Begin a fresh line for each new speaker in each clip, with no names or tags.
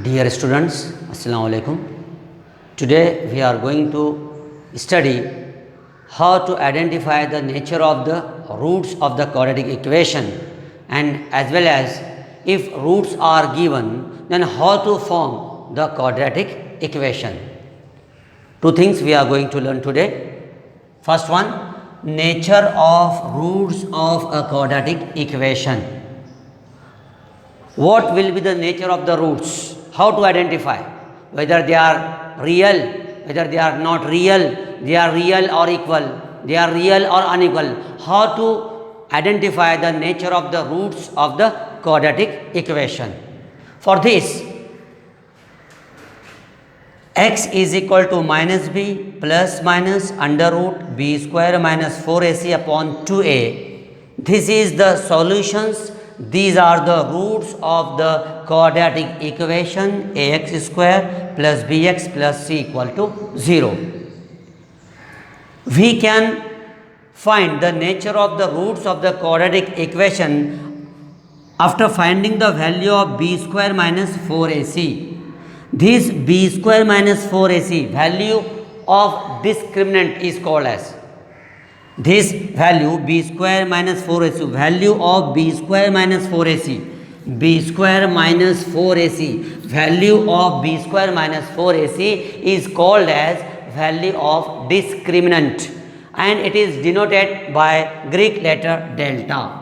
Dear students, Assalamu alaikum. Today we are going to study how to identify the nature of the roots of the quadratic equation, and as well as if roots are given, then how to form the quadratic equation. Two things we are going to learn today. First one, nature of roots of a quadratic equation. What will be the nature of the roots? How to identify whether they are real, whether they are not real, they are real or equal, they are real or unequal. How to identify the nature of the roots of the quadratic equation. For this, x is equal to minus b plus minus under root b square minus 4ac upon 2a. This is the solutions. These are the roots of the quadratic equation ax square plus bx plus c equal to 0. We can find the nature of the roots of the quadratic equation after finding the value of b square minus 4ac. This b square minus 4ac value of discriminant is called as this value b square minus 4ac, value of b square minus 4ac, b square minus 4ac, value of b square minus 4ac is called as value of discriminant, and it is denoted by Greek letter delta.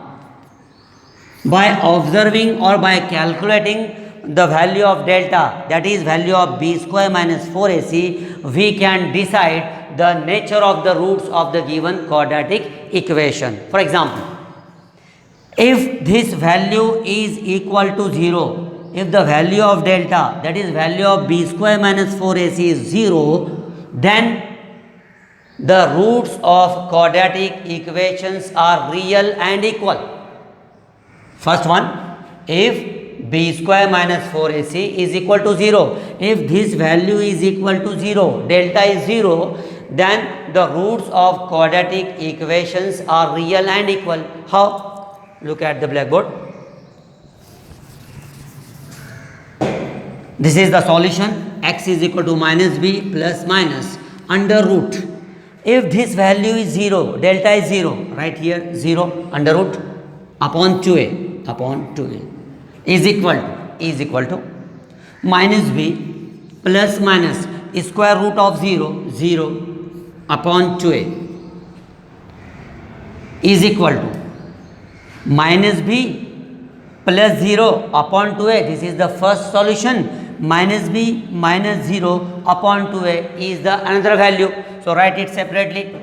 By observing or by calculating the value of delta, that is value of b square minus 4ac, we can decide the nature of the roots of the given quadratic equation. For example, if this value is equal to 0, if the value of delta, that is value of b square minus 4ac is 0, then the roots of quadratic equations are real and equal. First one, if b square minus 4ac is equal to 0. If this value is equal to 0, delta is 0, then the roots of quadratic equations are real and equal. How? Look at the blackboard. This is the solution. X is equal to minus b plus minus under root. If this value is 0, delta is 0, right here 0 under root upon 2a is equal to minus b plus minus square root of 0 upon 2a is equal to minus b plus 0 upon 2a. This is the first solution. Minus b minus 0 upon 2a is the another value. So write it separately.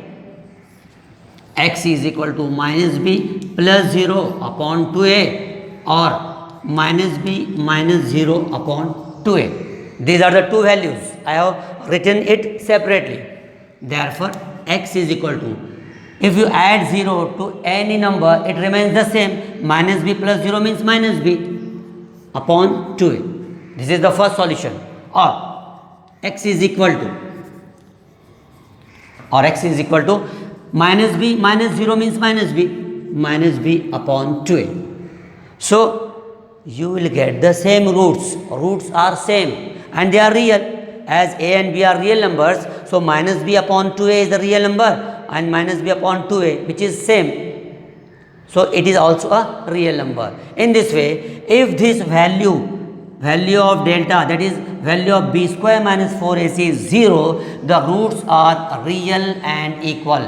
X is equal to minus b plus 0 upon 2a or minus b minus 0 upon 2a. These are the two values. I have written it separately. Therefore, x is equal to, if you add 0 to any number, it remains the same. Minus b plus 0 means minus b upon 2a. This is the first solution. Or x is equal to minus b minus 0 means minus b upon 2a. So, you will get the same roots. Roots are same and they are real. As a and b are real numbers, so minus b upon 2a is the real number and minus b upon 2a, which is same. So it is also a real number. In this way, if this value of delta, that is value of b square minus 4ac is 0, the roots are real and equal.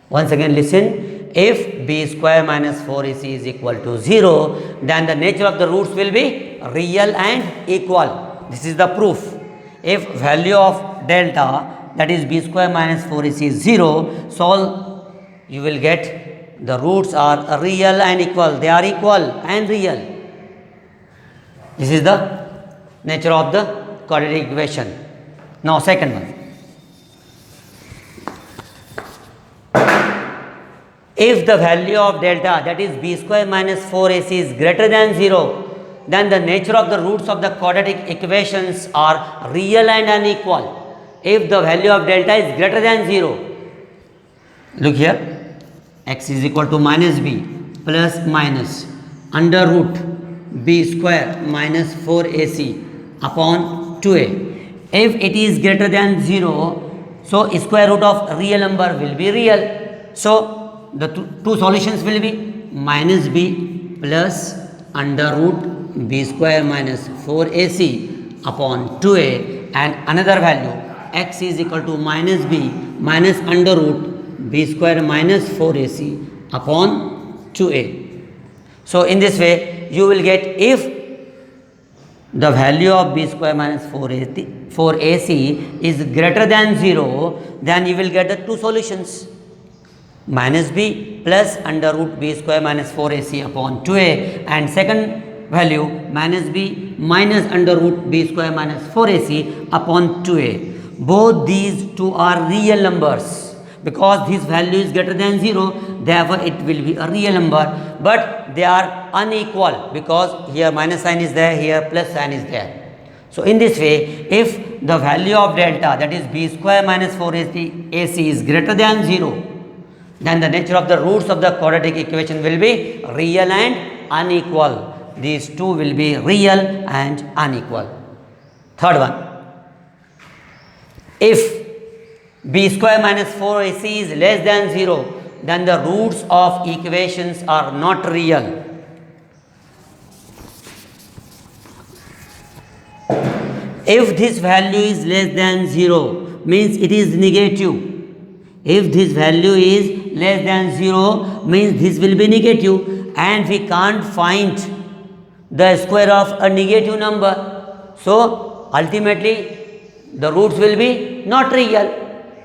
Once again listen, if b square minus 4ac is equal to 0, then the nature of the roots will be real and equal. This is the proof. If value of delta, that is b square minus 4ac is 0, so you will get the roots are real and equal. They are equal and real. This is the nature of the quadratic equation. Now second one. If the value of delta, that is b square minus 4ac is greater than 0, then the nature of the roots of the quadratic equations are real and unequal. If the value of delta is greater than 0, look here, x is equal to minus b plus minus under root b square minus 4ac upon 2a. If it is greater than 0, so square root of real number will be real. So the two solutions will be minus b plus under root b square minus 4ac upon 2a, and another value x is equal to minus b minus under root b square minus 4ac upon 2a. So in this way you will get, if the value of b square minus 4ac is greater than 0, then you will get the two solutions, minus b plus under root b square minus 4ac upon 2a, and second value minus b minus under root b square minus 4ac upon 2a. Both these two are real numbers. Because this value is greater than 0, therefore it will be a real number, but they are unequal because here minus sign is there, here plus sign is there. So in this way, if the value of delta, that is b square minus 4ac is greater than 0, then the nature of the roots of the quadratic equation will be real and unequal. These two will be real and unequal. Third one, if b square minus 4ac is less than 0, then the roots of equations are not real. If this value is less than 0, means it is negative. If this value is less than 0, means this will be negative, and we can't find the square of a negative number. So ultimately the roots will be not real.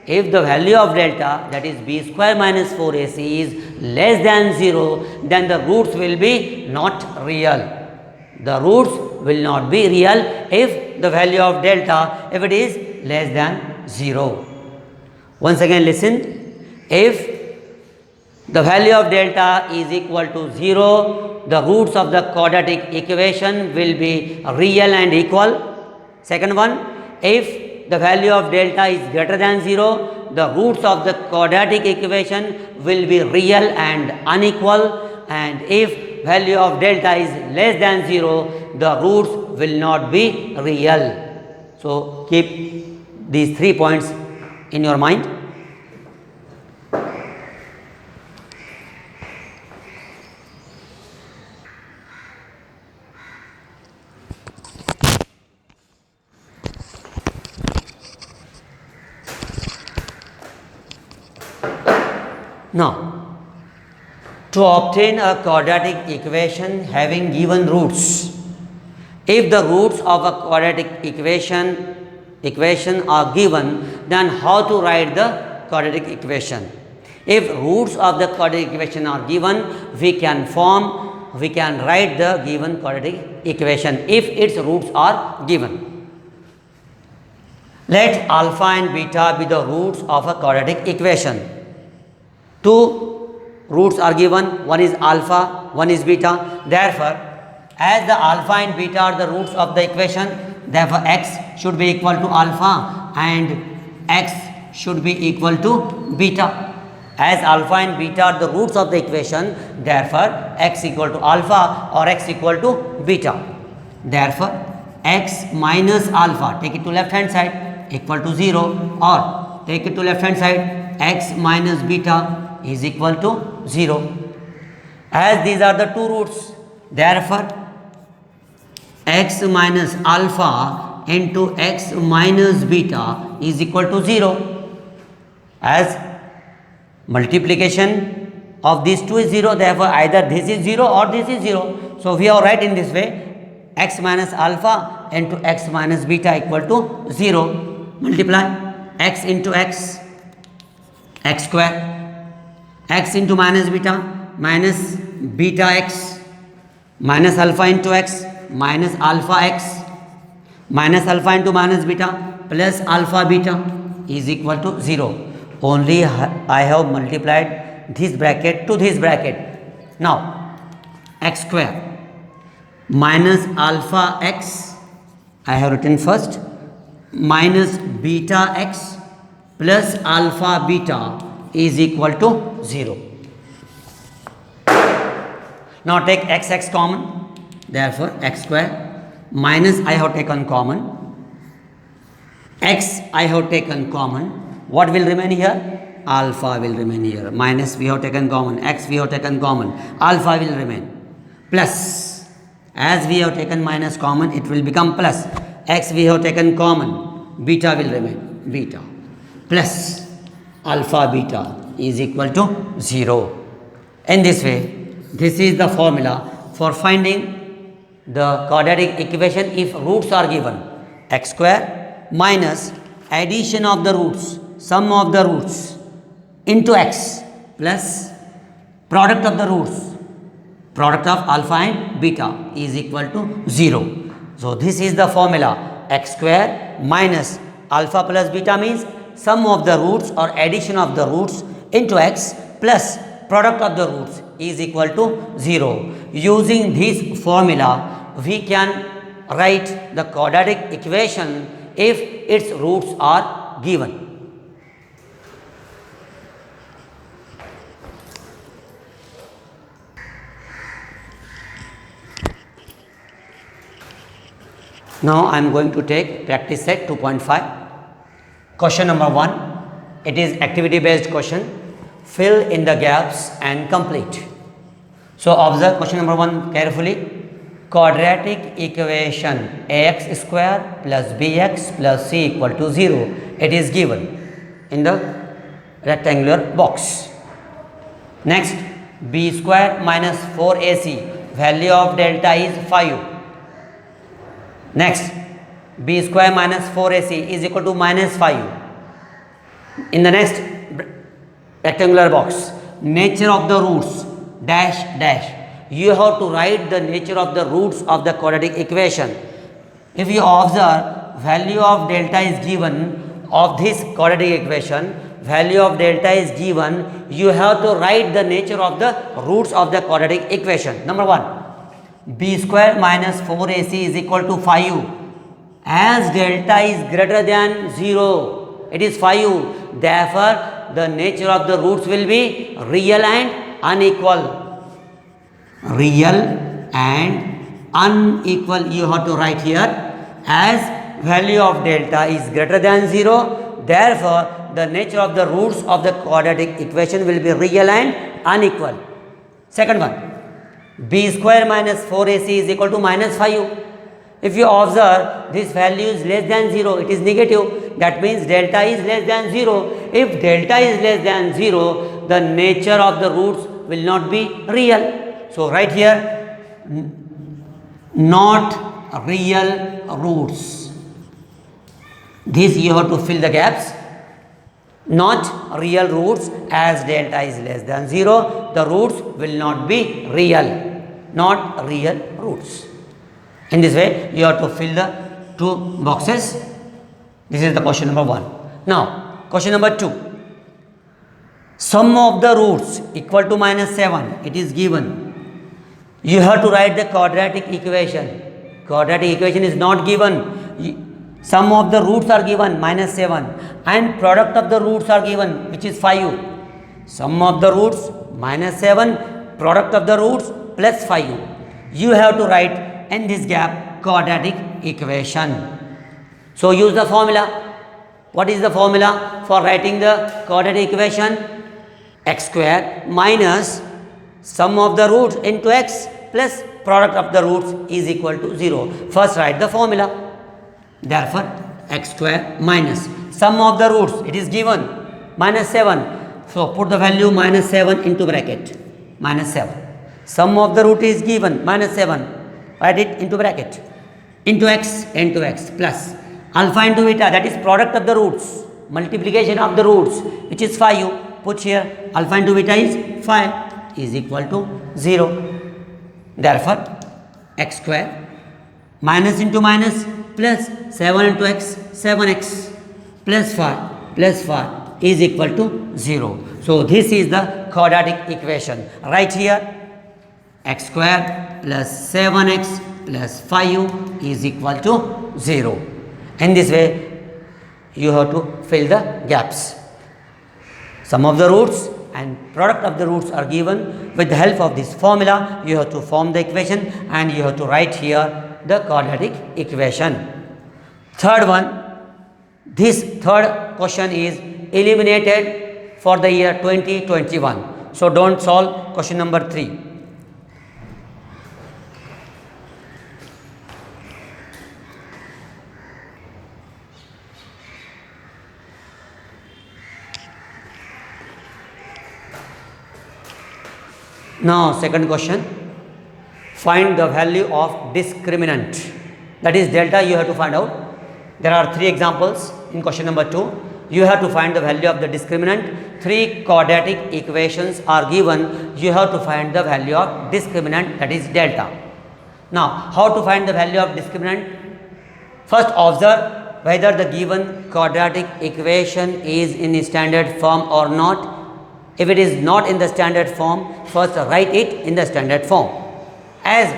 If the value of delta, that is b square minus 4ac, is less than 0, then the roots will be not real. The roots will not be real if the value of delta, if it is less than 0. Once again listen, if the value of delta is equal to 0, the roots of the quadratic equation will be real and equal. Second one, if the value of delta is greater than 0, the roots of the quadratic equation will be real and unequal, and if value of delta is less than 0, the roots will not be real. So keep these 3 points in your mind. Now, to obtain a quadratic equation having given roots, if the roots of a quadratic equation are given, then how to write the quadratic equation? If roots of the quadratic equation are given, we can write the given quadratic equation if its roots are given. Let alpha and beta be the roots of a quadratic equation. Two roots are given, one is alpha, one is beta. Therefore, as the alpha and beta are the roots of the equation, therefore x should be equal to alpha and x should be equal to beta. As alpha and beta are the roots of the equation, therefore x equal to alpha or x equal to beta. Therefore, x minus alpha, take it to left hand side, equal to 0, or take it to left hand side, x minus beta is equal to 0. As these are the two roots, therefore x minus alpha into x minus beta is equal to 0. As multiplication of these two is 0, therefore either this is 0 or this is 0. So we have write in this way, x minus alpha into x minus beta equal to 0. Multiply x into x, x square, x into minus beta x, minus alpha into x, minus alpha x, minus alpha into minus beta plus alpha beta is equal to 0. Only I have multiplied this bracket to this bracket. Now x square minus alpha x, I have written first, minus beta x plus alpha beta is equal to 0. Now take x common, Therefore, x square minus I have taken common. X I have taken common. What will remain here? Alpha will remain here. Minus we have taken common. X we have taken common. Alpha will remain. Plus, as we have taken minus common, it will become plus. X we have taken common. Beta will remain. Beta plus alpha beta is equal to 0. In this way, this is the formula for finding the quadratic equation if roots are given. X square minus addition of the roots, sum of the roots into x plus product of the roots, product of alpha and beta is equal to 0. So, this is the formula. X square minus alpha plus beta means sum of the roots or addition of the roots into x plus product of the roots is equal to 0. Using this formula, we can write the quadratic equation if its roots are given. Now, I am going to take practice set 2.5. Question number 1. It is activity based question. Fill in the gaps and complete. So, observe question number 1 carefully. Quadratic equation ax square plus bx plus c equal to 0. It is given in the rectangular box. Next, b square minus 4ac, value of delta is 5. Next, b square minus 4ac is equal to minus 5. In the next rectangular box, nature of the roots dash dash. You have to write the nature of the roots of the quadratic equation. If you observe, value of delta is given of this quadratic equation, value of delta is given, you have to write the nature of the roots of the quadratic equation. Number 1. b square minus 4ac is equal to 5. As delta is greater than 0, it is 5. Therefore, the nature of the roots will be real and unequal. Real and unequal you have to write here. As value of delta is greater than 0, therefore, the nature of the roots of the quadratic equation will be real and unequal. Second one. b square minus 4ac is equal to minus 5. If you observe, this value is less than 0, it is negative. That means delta is less than 0. If delta is less than 0, the nature of the roots will not be real. So, right here, not real roots. This you have to fill the gaps. Not real roots, as delta is less than 0, the roots will not be real. Not real roots. In this way, you have to fill the two boxes. This is the question number 1. Now, question number 2. Sum of the roots equal to minus 7. It is given. You have to write the quadratic equation. Quadratic equation is not given. Sum of the roots are given, minus 7. And product of the roots are given, which is 5. Sum of the roots, minus 7. Product of the roots, plus 5. You have to write in this gap quadratic equation. So, use the formula. What is the formula for writing the quadratic equation? X square minus sum of the roots into x plus product of the roots is equal to 0. First write the formula. Therefore, x square minus sum of the roots, it is given minus 7. So, put the value minus 7 into bracket, minus 7. Sum of the root is given minus 7. Write it into bracket, into x plus alpha into beta, that is product of the roots, multiplication of the roots, which is 5. Put here alpha into beta is 5 is equal to 0. Therefore, x square minus into minus plus 7 into x, 7x plus 5 is equal to 0. So, this is the quadratic equation. Right here, x square plus 7x plus 5 is equal to 0. In this way, you have to fill the gaps. Sum of the roots and product of the roots are given. With the help of this formula, you have to form the equation and you have to write here the quadratic equation. Third one, this third question is eliminated for the year 2021. So don't solve question number 3. Now second question, find the value of discriminant, that is delta. You have to find out. There are 3 examples in question number 2. You have to find the value of the discriminant. 3 quadratic equations are given. You have to find the value of discriminant, that is delta. Now how to find the value of discriminant? First observe whether the given quadratic equation is in standard form or not. If it is not in the standard form, first write it in the standard form. As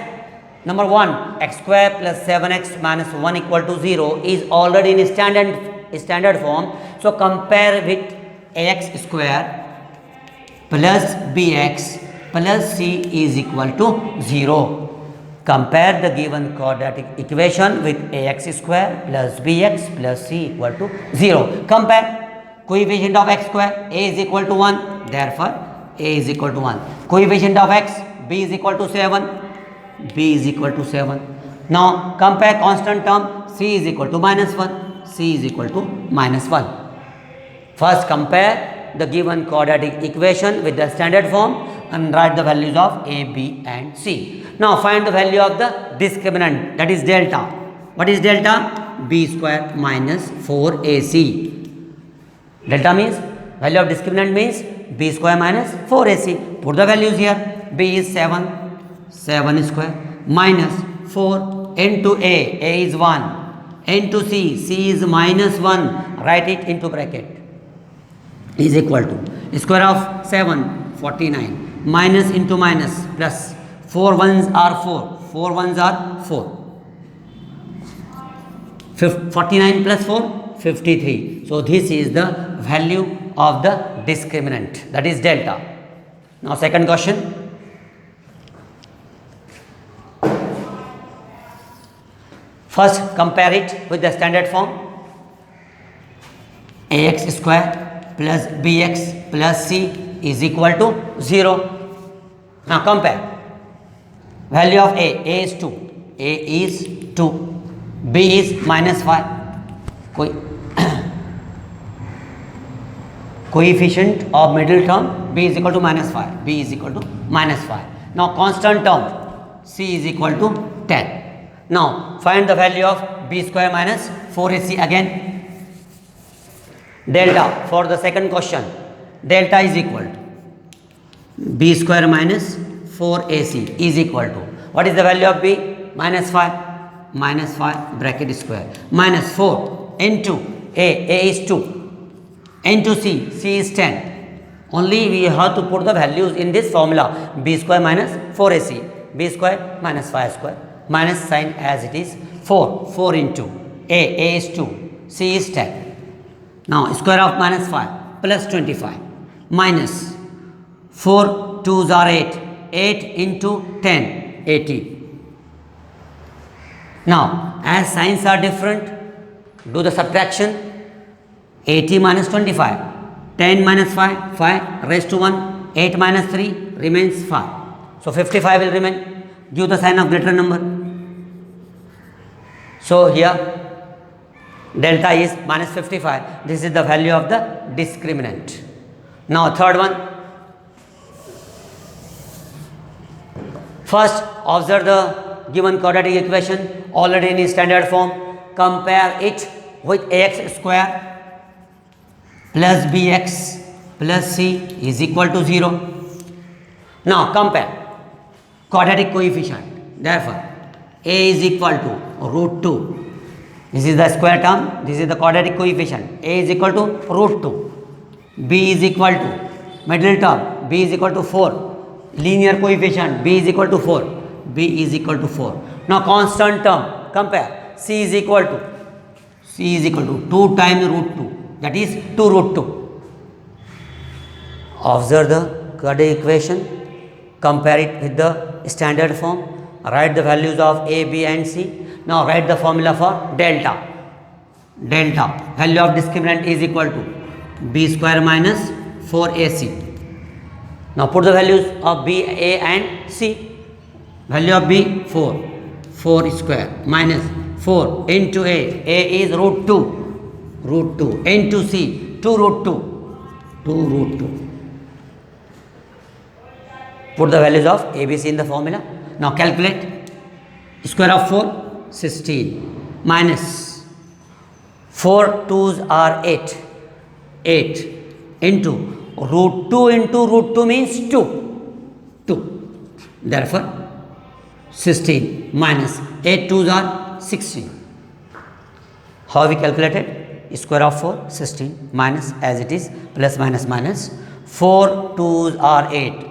number 1, x square plus 7x minus 1 equal to 0 is already in standard form. So compare with ax square plus bx plus c is equal to 0. Compare the given quadratic equation with ax square plus bx plus c equal to 0. Compare coefficient of x square, a is equal to 1, therefore a is equal to 1. Coefficient of x, b is equal to 7, b is equal to 7. Now compare constant term, c is equal to minus 1, c is equal to minus 1. First compare the given quadratic equation with the standard form and write the values of a, b and c. Now find the value of the discriminant, that is delta. What is delta? b square minus 4ac. Delta means, value of discriminant means b square minus 4ac. Put the values here. b is 7 square minus 4 into a is 1, into c is minus 1. Write it into bracket. Is equal to square of 7, 49, minus into minus plus 4 ones are 4, 4 ones are 4. 49 plus 4, 53. So this is the value of the discriminant, that is delta. Now second question. First compare it with the standard form. ax square plus bx plus c is equal to 0. Now compare. Value of a is 2, a is 2, b is minus 5. Coefficient of middle term, b is equal to minus 5, b is equal to minus 5. Now constant term, c is equal to 10. Now find the value of b square minus 4ac again. Delta for the second question, delta is equal to b square minus 4ac is equal to, what is the value of b? Minus 5, minus 5 bracket square, minus 4 into a is 2, into c is 10. Only we have to put the values in this formula, b square minus 4ac, b square minus 5 square, minus sign as it is 4 into a is 2, c is 10. Now square of minus 5 plus 25 minus 4 2s are 8 into 10, 80. Now as signs are different, do the subtraction. 80 minus 25, 10 minus 5 raised to 1, 8 minus 3 remains 5. So 55 will remain. Give the sign of greater number. So here delta is minus 55. This is the value of the discriminant. Now third one. First observe the given quadratic equation already in standard form. Compare it with ax square plus bx plus c is equal to 0. Now compare quadratic coefficient. Therefore a is equal to root 2. This is the square term, this is the quadratic coefficient. A is equal to root 2. B is equal to middle term, b is equal to 4. Linear coefficient, b is equal to 4. B is equal to 4. Now constant term, compare. C is equal to 2 times root 2, that is 2 root 2. Observe the quadratic equation, compare it with the standard form, write the values of A, B and C. Now write the formula for delta. Delta value of discriminant is equal to B square minus 4AC. Now put the values of B, A and C. Value of B 4 square minus 4 into A is root 2 into C 2 root 2. Put the values of A, B, C in the formula. Now calculate. Square of 4, 16 minus 4 2s are 8 into root 2 means 2. Therefore 16 minus 8 2s are 16. How we calculated? Square of 4, 16 minus as it is plus minus 4 2s are 8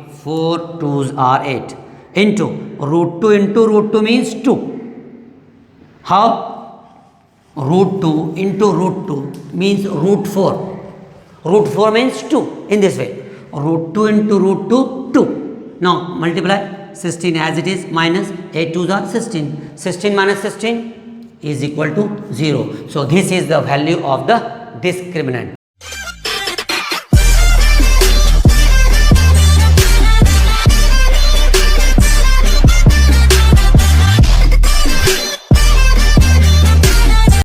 into root 2 means 2. How? Root 2 into root 2 means root 4. Root 4 means 2 in this way. Root 2 into root 2. Now multiply 16 as it is minus 8 2s are 16. 16 minus 16 is equal to 0. So this is the value of the discriminant.